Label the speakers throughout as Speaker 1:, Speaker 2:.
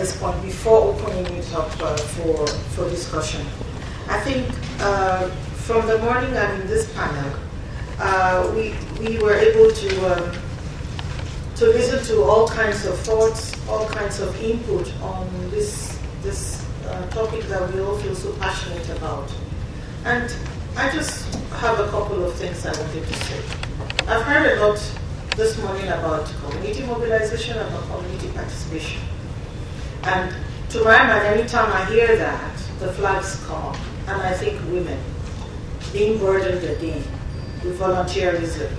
Speaker 1: this point before opening it up for discussion. I think from the morning I'm in this panel, we were able to listen to all kinds of thoughts, all kinds of input on this topic that we all feel so passionate about. And I just have a couple of things I wanted to say. I've heard a lot this morning about community mobilization, about community participation. And to my mind, anytime I hear that, the flags come up. And I think women being burdened again with volunteerism.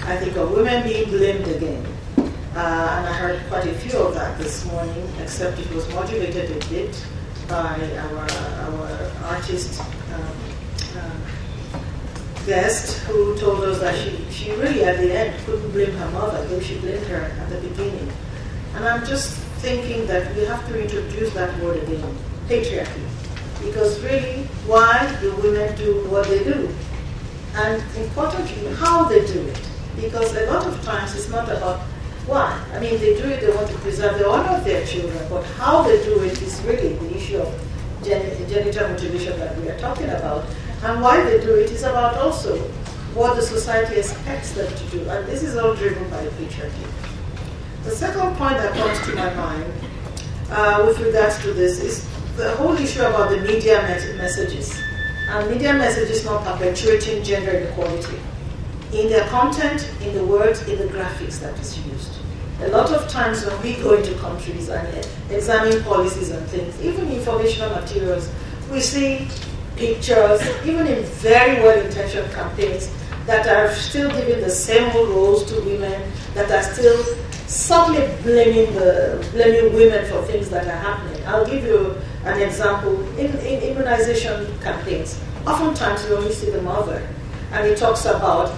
Speaker 1: I think of women being blamed again. And I heard quite a few of that this morning, except it was modulated a bit by our artist guest, who told us that she really at the end couldn't blame her mother, though she blamed her at the beginning. And I'm just thinking that we have to introduce that word again, patriarchy. Because really, why do women do what they do? And importantly, how they do it. Because a lot of times it's not about why. I mean, they do it, they want to preserve the honor of their children, but how they do it is really the issue of genital mutilation that we are talking about. And why they do it is about also what the society expects them to do. And this is all driven by patriarchy. The second point that comes to my mind with regards to this is the whole issue about the media messages. And media messages not perpetuating gender inequality in their content, in the words, in the graphics that is used. A lot of times when we go into countries and examine policies and things, even informational materials, we see pictures, even in very well-intentioned campaigns, that are still giving the same roles to women, that are still subtly blaming women for things that are happening. I'll give you an example. In immunization campaigns, oftentimes you only see the mother, and it talks about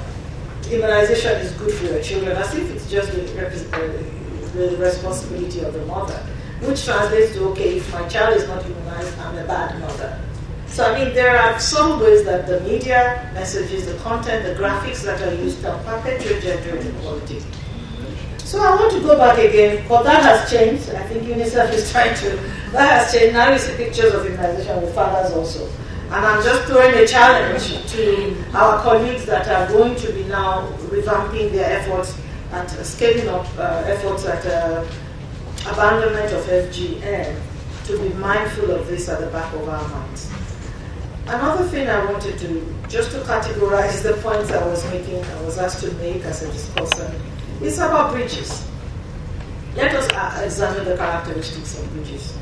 Speaker 1: immunization is good for your children, as if it's just the responsibility of the mother, which translates to, okay, if my child is not immunized, I'm a bad mother. So, I mean, there are some ways that the media messages, the content, the graphics that are used can perpetuate gender inequality. So I want to go back again, but that has changed. I think UNICEF is trying to, that has changed. Now you see pictures of immunization with fathers also. And I'm just throwing a challenge to our colleagues that are going to be now revamping their efforts at scaling up efforts at abandonment of FGM, to be mindful of this at the back of our minds. Another thing I wanted to, just to categorize the points I was making, I was asked to make as a discussant, is about bridges. Let us examine the characteristics of bridges.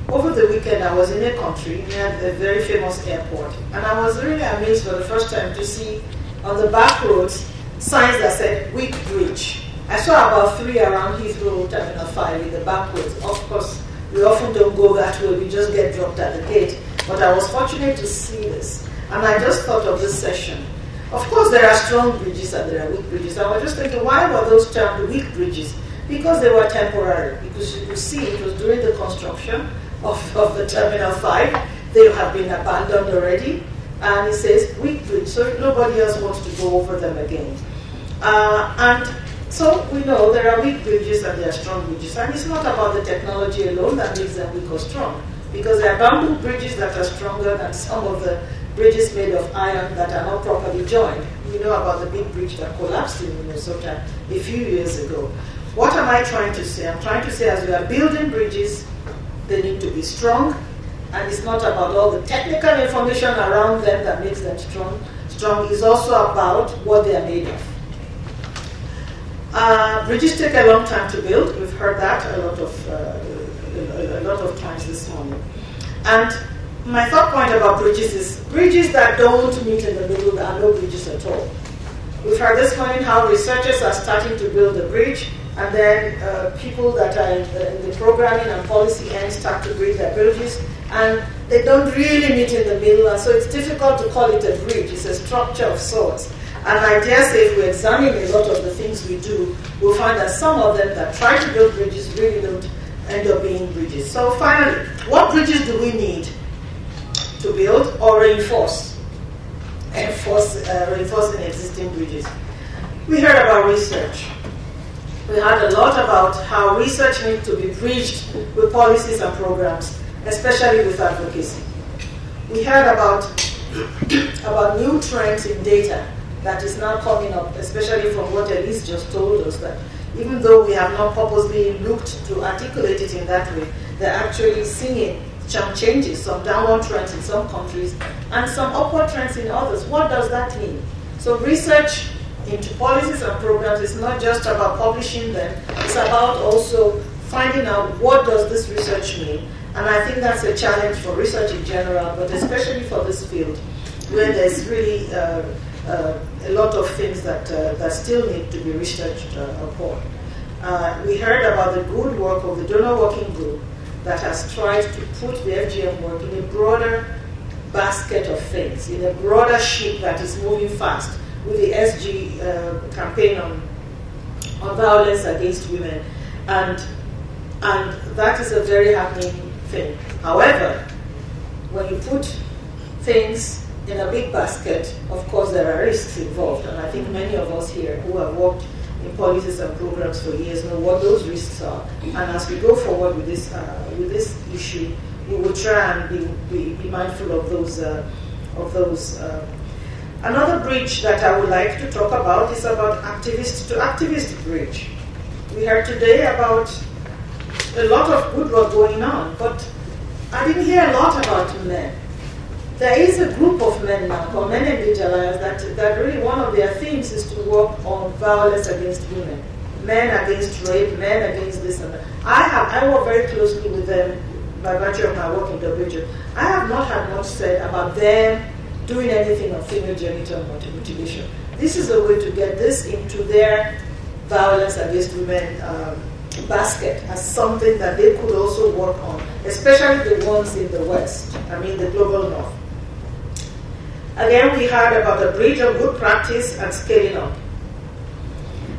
Speaker 1: Over the weekend, I was in a country near a very famous airport, and I was really amazed for the first time to see on the back roads signs that said "Weak Bridge." I saw about 3 around Heathrow Terminal 5 in the back roads. Of course, we often don't go that way, we just get dropped at the gate. But I was fortunate to see this, and I just thought of this session. Of course, there are strong bridges and there are weak bridges. I was just thinking, why were those termed weak bridges? Because they were temporary. Because you could see it was during the construction of the Terminal 5. They have been abandoned already. And it says weak bridge, so nobody else wants to go over them again. And so we know there are weak bridges and there are strong bridges. And it's not about the technology alone that makes them weak or strong. Because there are bamboo bridges that are stronger than some of the bridges made of iron that are not properly joined. We know about the big bridge that collapsed in Minnesota a few years ago. What am I trying to say? I'm trying to say as we are building bridges, they need to be strong, and it's not about all the technical information around them that makes them strong. Strong is also about what they are made of. Bridges take a long time to build. We've heard that a lot of times this morning. And my third point about bridges is bridges that don't meet in the middle are no bridges at all. We've heard this morning how researchers are starting to build a bridge, and then people that are in the programming and policy end start to build their bridges, and they don't really meet in the middle, and so it's difficult to call it a bridge. It's a structure of sorts. And I dare say if we examine a lot of the things we do, we'll find that some of them that try to build bridges really don't end up being bridges. So finally, what bridges do we need to build or reinforcing existing bridges? We heard about research. We heard a lot about how research needs to be bridged with policies and programs, especially with advocacy. We heard about new trends in data that is now coming up, especially from what Elise just told us, that even though we have not purposely looked to articulate it in that way, they're actually seeing some changes, some downward trends in some countries, and some upward trends in others. What does that mean? So research into policies and programs is not just about publishing them, it's about also finding out what does this research mean. And I think that's a challenge for research in general, but especially for this field, where there's really a lot of things that still need to be researched upon. We heard about the good work of the donor working group that has tried to put the FGM work in a broader basket of things, in a broader ship that is moving fast, with the SG campaign on violence against women. And that is a very happening thing. However, when you put things in a big basket, of course there are risks involved, and I think many of us here who have worked in policies and programs for years know what those risks are. And as we go forward with this issue, we will try and be mindful of those. Another bridge that I would like to talk about is about activist to activist bridge. We heard today about a lot of good work going on, but I didn't hear a lot about men. There is a group of men now called Men Engage Alliance that really one of their themes is to work on violence against women, men against rape, men against this and that. I work very closely with them by virtue of my work in WHO. I have not had much said about them doing anything on female genital mutilation. This is a way to get this into their violence against women basket as something that they could also work on, especially the ones in the West, the global North. Again, we heard about the bridge of good practice and scaling up.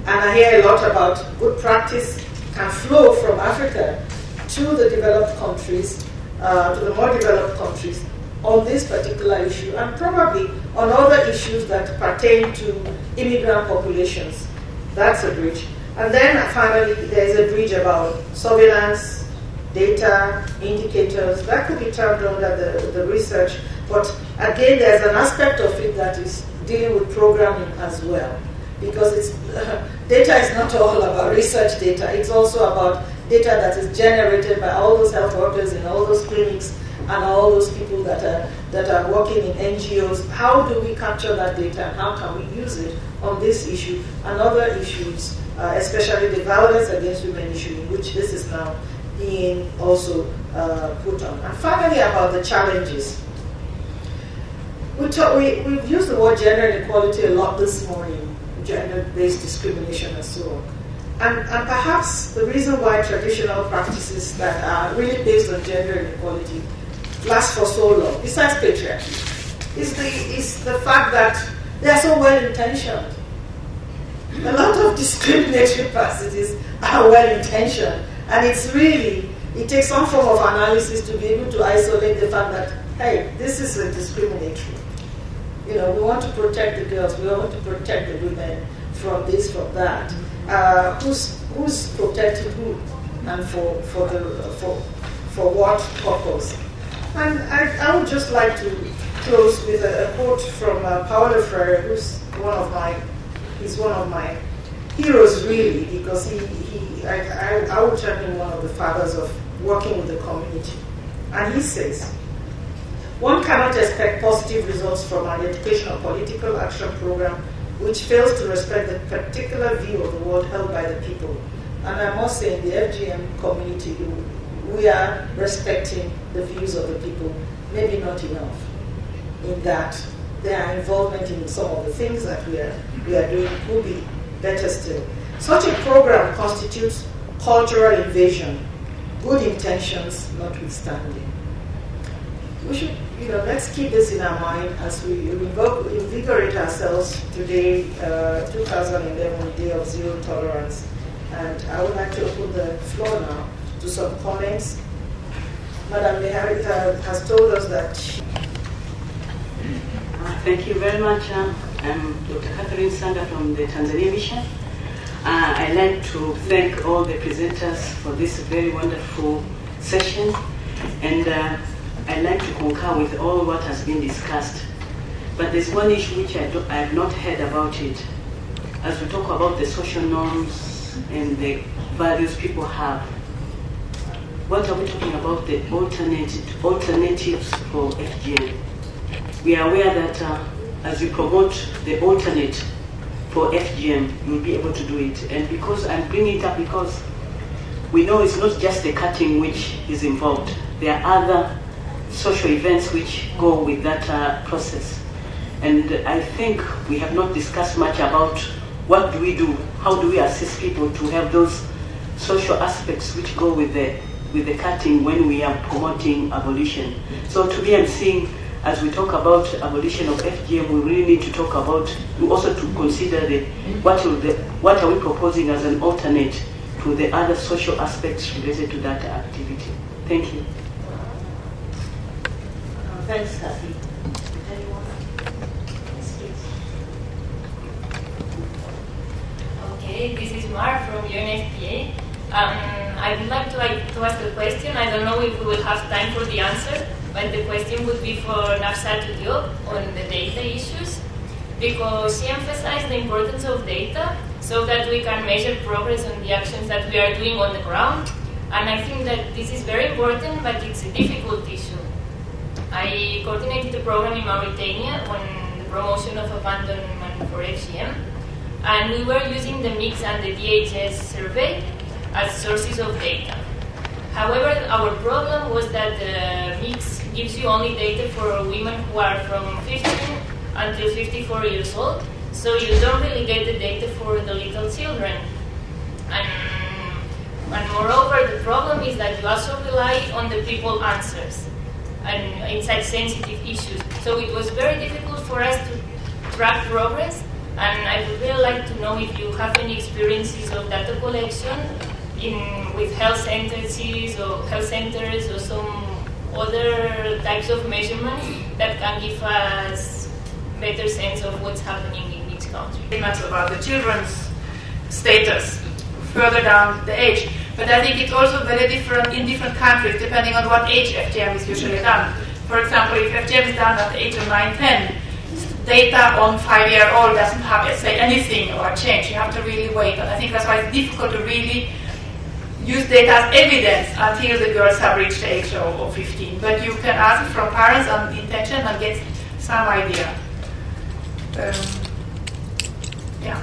Speaker 1: And I hear a lot about good practice can flow from Africa to the developed countries, to the more developed countries on this particular issue, and probably on other issues that pertain to immigrant populations. That's a bridge. And then finally, there is a bridge about surveillance, data, indicators. That could be termed under the research. But again, there's an aspect of it that is dealing with programming as well. Because data is not all about research data. It's also about data that is generated by all those health workers in all those clinics and all those people that are working in NGOs. How do we capture that data and how can we use it on this issue and other issues, especially the violence against women issue, in which this is now being also put on. And finally, about the challenges. We've used the word gender inequality a lot this morning, gender-based discrimination and so on. And perhaps the reason why traditional practices that are really based on gender inequality last for so long, besides patriarchy, is the fact that they are so well-intentioned. A lot of discriminatory practices are well-intentioned, and it takes some form of analysis to be able to isolate the fact that, hey, this is a discriminatory. We want to protect the girls, we want to protect the women from this, from that. Who's protecting who, and for what purpose? And I would just like to close with a quote from Paulo Freire, who's one of my heroes, really, because I would term him one of the fathers of working with the community. And he says, one cannot expect positive results from an educational political action program which fails to respect the particular view of the world held by the people. And I must say, in the FGM community, we are respecting the views of the people, maybe not enough, in that their involvement in some of the things that we are doing could be better still. Such a program constitutes cultural invasion, good intentions notwithstanding. We should, let's keep this in our mind as we invigorate ourselves today, 2011, Day of Zero Tolerance. And I would like to open the floor now to some comments. Madam Mehari has told us that
Speaker 2: thank you very much. I'm Dr. Catherine Sanga from the Tanzania Mission. I'd like to thank all the presenters for this very wonderful session, and I'd like to concur with all what has been discussed. But there's one issue which I have not heard about it. As we talk about the social norms and the values people have, what are we talking about the alternatives for FGM? We are aware that as we promote the alternate for FGM, you'll be able to do it. And because I'm bringing it up because we know it's not just the cutting which is involved. There are other social events which go with that process. And I think we have not discussed much about what do we do, how do we assist people to have those social aspects which go with the cutting when we are promoting abolition. So to me, I'm seeing, as we talk about abolition of FGM, we really need to talk about, also to consider what are we proposing as an alternate to the other social aspects related to that activity. Thank you.
Speaker 1: Thanks, Kathy. Anyone? Yes, please.
Speaker 3: Okay, this is Mar from UNFPA. I would like to ask a question. I don't know if we will have time for the answer, but the question would be for Nafsat Diop on the data issues, because she emphasized the importance of data so that we can measure progress on the actions that we are doing on the ground. And I think that this is very important, but it's a difficult issue. I coordinated a program in Mauritania on the promotion of abandonment for FGM, and we were using the MIX and the DHS survey as sources of data. However, our problem was that the MIX gives you only data for women who are from 15 until 54 years old, so you don't really get the data for the little children. And moreover, the problem is that you also rely on the people answers and in such sensitive issues. So it was very difficult for us to track progress, and I would really like to know if you have any experiences of data collection with health centers or some other types of measurements that can give us better sense of what's happening in each country.
Speaker 4: Very much about the children's status further down the age, but I think it's also very different in different countries depending on what age FGM is usually done. For example, if FGM is done at the age of 9, 10, data on 5-year-old doesn't have say anything or change. You have to really wait, and I think that's why it's difficult to really use data as evidence until the girls have reached the age of 15. But you can ask from parents on intention and get some idea. Yeah.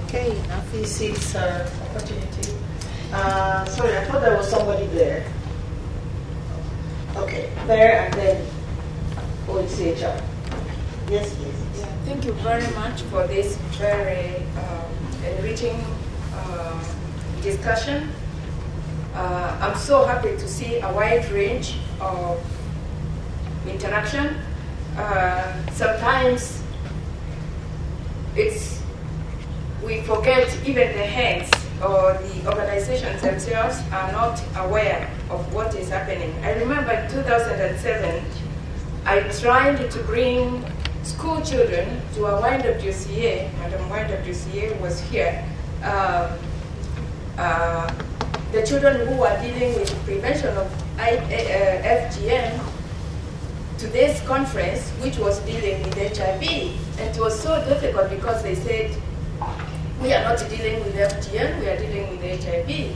Speaker 1: Okay, Nafi sees her opportunity. Sorry, I thought there was somebody there. Okay, there and then OHCHR. Yes, please.
Speaker 5: Yeah, thank you very much for this very enriching discussion. I'm so happy to see a wide range of interaction. Sometimes we forget even the heads or the organizations themselves are not aware of what is happening. I remember in 2007, I tried to bring school children to a wind-up dossier. Madam Wind-up dossier was here. The children who are dealing with prevention of FGM to this conference, which was dealing with HIV. And it was so difficult because they said, we are not dealing with FGM, we are dealing with HIV.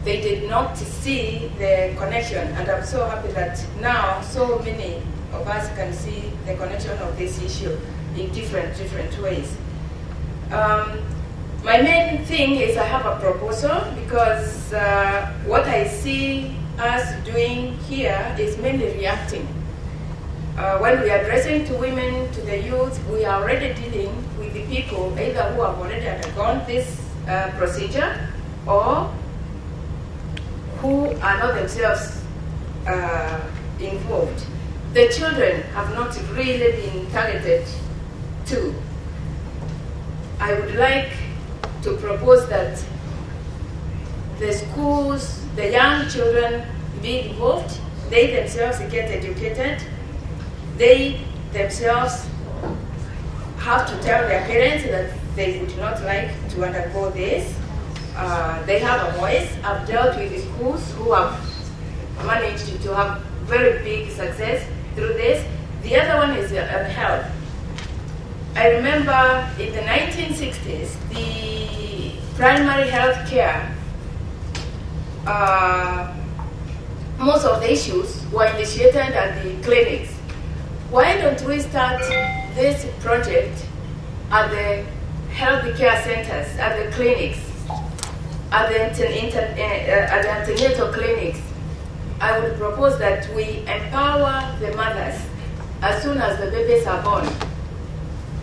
Speaker 5: They did not see the connection, and I'm so happy that now so many of us can see the connection of this issue in different ways. My main thing is I have a proposal, because what I see us doing here is mainly reacting. When we are addressing to women, to the youth, we are already dealing with the people either who have already undergone this procedure or who are not themselves involved. The children have not really been targeted to. I would like to propose that the schools, the young children be involved, they themselves get educated, they themselves have to tell their parents that they would not like to undergo this. They have a voice. I've dealt with schools who have managed to have very big success through this. The other one is health. I remember in the 1960s, the primary health care, most of the issues were initiated at the clinics. Why don't we start this project at the health care centers, at the clinics, at the antenatal clinics? I would propose that we empower the mothers as soon as the babies are born.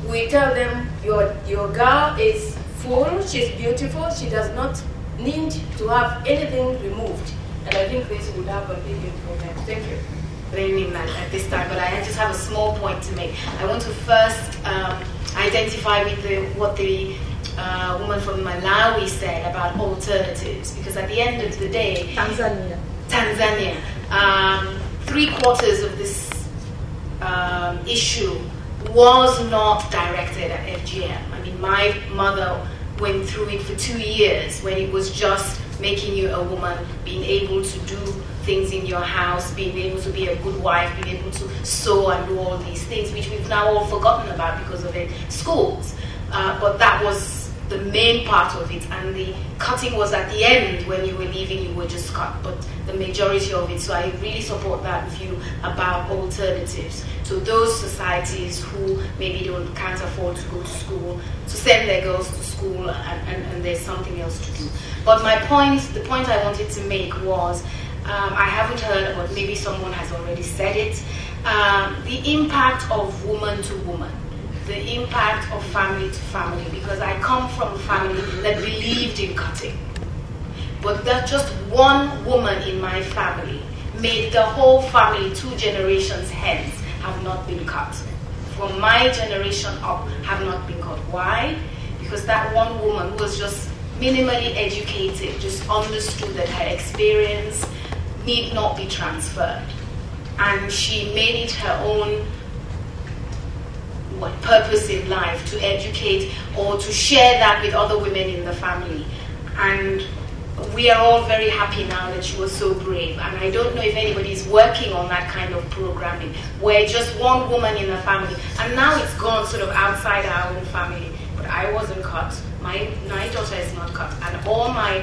Speaker 5: We tell them, your girl is full, she's beautiful, she does not need to have anything removed. And I think this would have a big improvement. Thank you.
Speaker 6: Blaming that at this time, but I just have a small point to make. I want to first identify with what the woman from Malawi said about alternatives, because at the end of the day, Tanzania, 3/4 of this issue was not directed at FGM. I mean, my mother went through it for 2 years when it was just making you a woman, being able to do things in your house, being able to be a good wife, being able to sew and do all these things, which we've now all forgotten about because of the schools. But that was the main part of it, and the cutting was at the end. When you were leaving, you were just cut, but the majority of it. So I really support that view about alternatives to those societies who maybe can't afford to go to school, to send their girls to school, and there's something else to do. But the point I wanted to make was, I haven't heard, but maybe someone has already said it, the impact of woman to woman, the impact of family to family, because I come from a family that believed in cutting. But that just one woman in my family made the whole family, 2 generations hence, have not been cut. From my generation up, have not been cut. Why? Because that one woman who was just minimally educated, just understood that her experience need not be transferred. And she made it her own purpose in life to educate or to share that with other women in the family. And we are all very happy now that she was so brave. And I don't know if anybody is working on that kind of programming where just one woman in the family, and now it's gone sort of outside our own family. But I wasn't cut. My daughter is not cut. And all my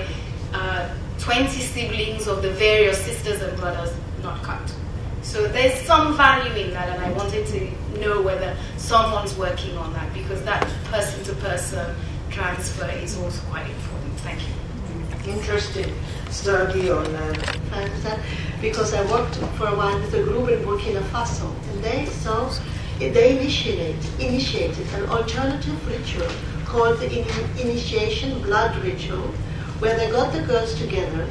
Speaker 6: 20 siblings of the various sisters and brothers not cut. So there's some value in that, and I wanted to know whether someone's working on that, because that person-to-person transfer is also quite important. Thank you.
Speaker 7: Interesting study on that, because I worked for a while with a group in Burkina Faso, and they initiated an alternative ritual called the initiation blood ritual, where they got the girls together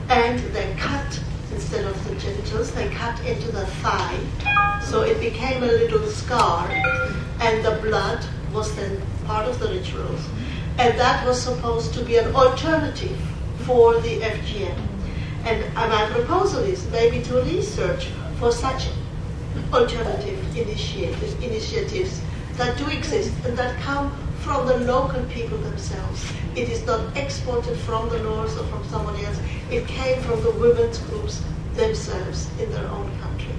Speaker 7: and they cut, instead of the genitals, they cut into the thigh, so it became a little scar, and the blood was then part of the rituals. And that was supposed to be an alternative for the FGM. And my proposal is maybe to research for such alternative initiatives that do exist and that come from the local people themselves. It is not exported from the north or from somebody else. It came from the women's groups themselves in their own country.